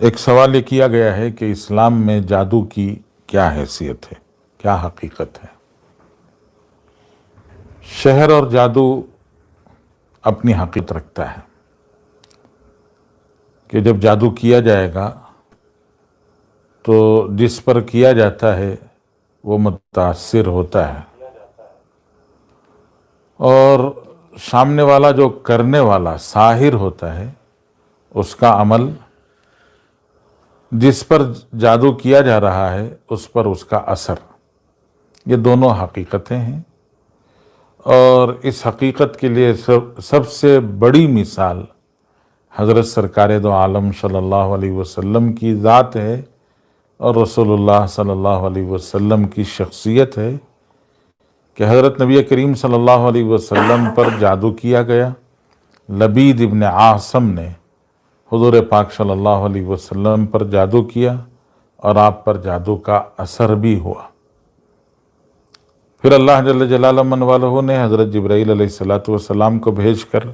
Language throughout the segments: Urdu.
ایک سوال یہ کیا گیا ہے کہ اسلام میں جادو کی کیا حیثیت ہے، کیا حقیقت ہے؟ شہر اور جادو اپنی حقیقت رکھتا ہے کہ جب جادو کیا جائے گا تو جس پر کیا جاتا ہے وہ متاثر ہوتا ہے، اور سامنے والا جو کرنے والا ساحر ہوتا ہے اس کا عمل جس پر جادو کیا جا رہا ہے اس پر اس کا اثر، یہ دونوں حقیقتیں ہیں۔ اور اس حقیقت کے لیے سب سے بڑی مثال حضرت سرکار دو عالم صلی اللہ علیہ وسلم کی ذات ہے اور رسول اللہ صلی اللہ علیہ وسلم کی شخصیت ہے کہ حضرت نبی کریم صلی اللہ علیہ وسلم پر جادو کیا گیا۔ لبید ابن عاصم نے حضور پاک صلی اللہ علیہ وسلم پر جادو کیا اور آپ پر جادو کا اثر بھی ہوا۔ پھر اللہ جل جلالہ من والہ نے حضرت جبرائیل علیہ السلام کو بھیج کر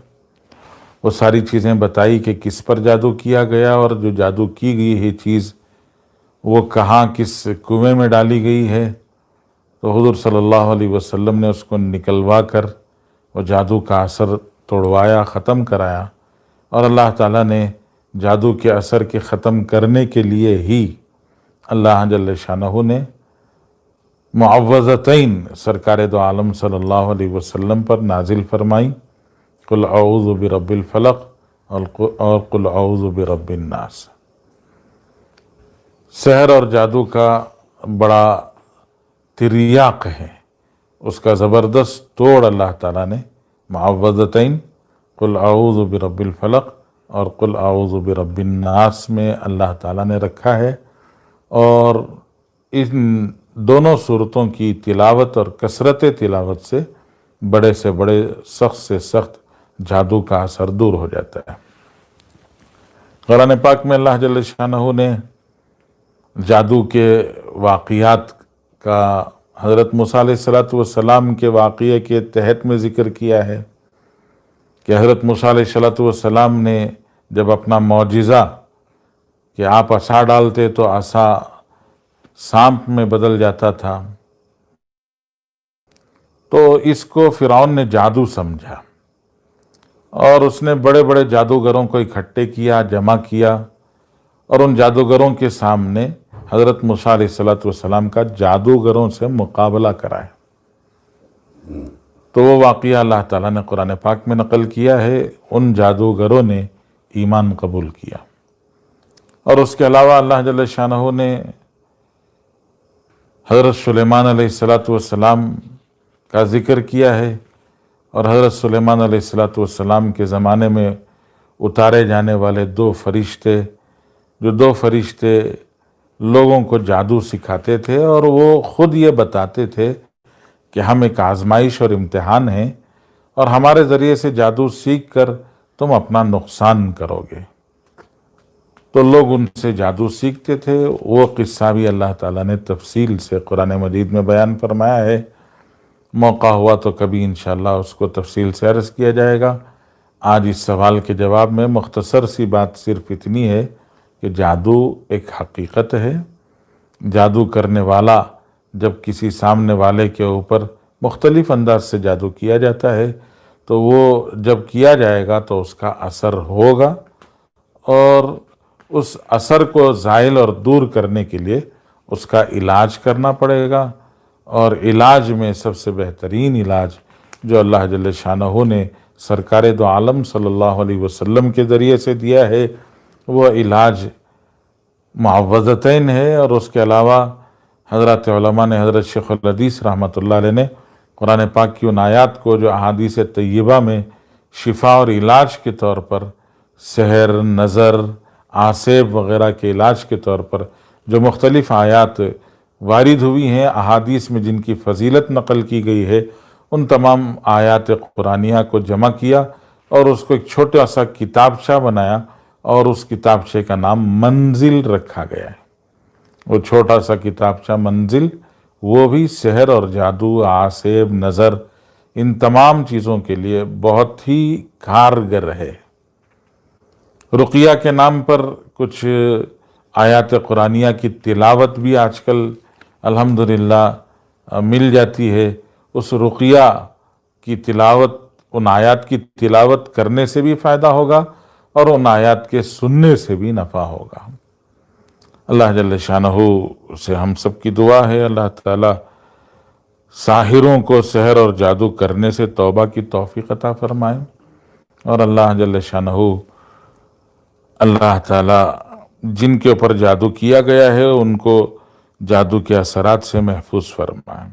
وہ ساری چیزیں بتائی کہ کس پر جادو کیا گیا، اور جو جادو کی گئی ہے چیز وہ کہاں کس کنویں میں ڈالی گئی ہے۔ تو حضور صلی اللہ علیہ وسلم نے اس کو نکلوا کر وہ جادو کا اثر توڑوایا، ختم کرایا، اور اللہ تعالیٰ نے جادو کے اثر کے ختم کرنے کے لیے ہی اللہ جل شانہ نے معوذتین سرکار دو عالم صلی اللہ علیہ وسلم پر نازل فرمائی، قل اعوذ برب الفلق اور قل اعوذ برب الناس۔ سحر اور جادو کا بڑا تریاق ہے، اس کا زبردست توڑ اللہ تعالیٰ نے معوذتین قل اعوذ برب الفلق اور قل اعوذ برب الناس میں اللہ تعالیٰ نے رکھا ہے، اور ان دونوں صورتوں کی تلاوت اور کثرت تلاوت سے بڑے سخت سے سخت جادو کا اثر دور ہو جاتا ہے۔ قرآن پاک میں اللہ جل شانہ نے جادو کے واقعات کا حضرت موسیٰ علیہ السلام کے واقعے کے تحت میں ذکر کیا ہے کہ حضرت موسیٰ علیہ السلام نے جب اپنا معجزہ کہ آپ عصا ڈالتے تو عصا سانپ میں بدل جاتا تھا، تو اس کو فرعون نے جادو سمجھا اور اس نے بڑے بڑے جادوگروں کو اکٹھے کیا، جمع کیا، اور ان جادوگروں کے سامنے حضرت موسیٰ علیہ السلام کا جادوگروں سے مقابلہ کرایا۔ تو وہ واقعہ اللہ تعالیٰ نے قرآن پاک میں نقل کیا ہے، ان جادوگروں نے ایمان قبول کیا۔ اور اس کے علاوہ اللہ جل شانہ نے حضرت سلیمان علیہ السلام کا ذکر کیا ہے، اور حضرت سلیمان علیہ السلام کے زمانے میں اتارے جانے والے دو فرشتے لوگوں کو جادو سکھاتے تھے، اور وہ خود یہ بتاتے تھے کہ ہم ایک آزمائش اور امتحان ہیں، اور ہمارے ذریعے سے جادو سیکھ کر تم اپنا نقصان کرو گے۔ تو لوگ ان سے جادو سیکھتے تھے۔ وہ قصہ بھی اللہ تعالیٰ نے تفصیل سے قرآن مجید میں بیان فرمایا ہے، موقع ہوا تو کبھی انشاءاللہ اس کو تفصیل سے عرض کیا جائے گا۔ آج اس سوال کے جواب میں مختصر سی بات صرف اتنی ہے کہ جادو ایک حقیقت ہے۔ جادو کرنے والا جب کسی سامنے والے کے اوپر مختلف انداز سے جادو کیا جاتا ہے تو وہ جب کیا جائے گا تو اس کا اثر ہوگا، اور اس اثر کو زائل اور دور کرنے کے لیے اس کا علاج کرنا پڑے گا، اور علاج میں سب سے بہترین علاج جو اللہ جل شانہ نے سرکار دو عالم صلی اللہ علیہ وسلم کے ذریعے سے دیا ہے وہ علاج معوذتین ہے۔ اور اس کے علاوہ حضرات علماء نے، حضرت شیخ الحدیث رحمۃ اللہ علیہ نے قرآن پاک کی ان آیات کو جو احادیث طیبہ میں شفا اور علاج کے طور پر، سحر، نظر، آسیب وغیرہ کے علاج کے طور پر جو مختلف آیات وارد ہوئی ہیں، احادیث میں جن کی فضیلت نقل کی گئی ہے، ان تمام آیات قرآنیہ کو جمع کیا اور اس کو ایک چھوٹا سا کتابچہ بنایا، اور اس کتابچے کا نام منزل رکھا گیا ہے۔ وہ چھوٹا سا کتابچہ منزل، وہ بھی سحر اور جادو، آسیب، نظر، ان تمام چیزوں کے لیے بہت ہی کارگر ہے۔ رقیہ کے نام پر کچھ آیات قرآنیہ کی تلاوت بھی آج کل الحمدللہ مل جاتی ہے۔ اس رقیہ کی تلاوت، ان آیات کی تلاوت کرنے سے بھی فائدہ ہوگا اور ان آیات کے سننے سے بھی نفع ہوگا۔ اللہ جل شانہ سے ہم سب کی دعا ہے اللہ تعالیٰ ساحروں کو سحر اور جادو کرنے سے توبہ کی توفیق عطا فرمائے، اور اللہ جل شانہ اللہ تعالیٰ جن کے اوپر جادو کیا گیا ہے ان کو جادو کے اثرات سے محفوظ فرمائے۔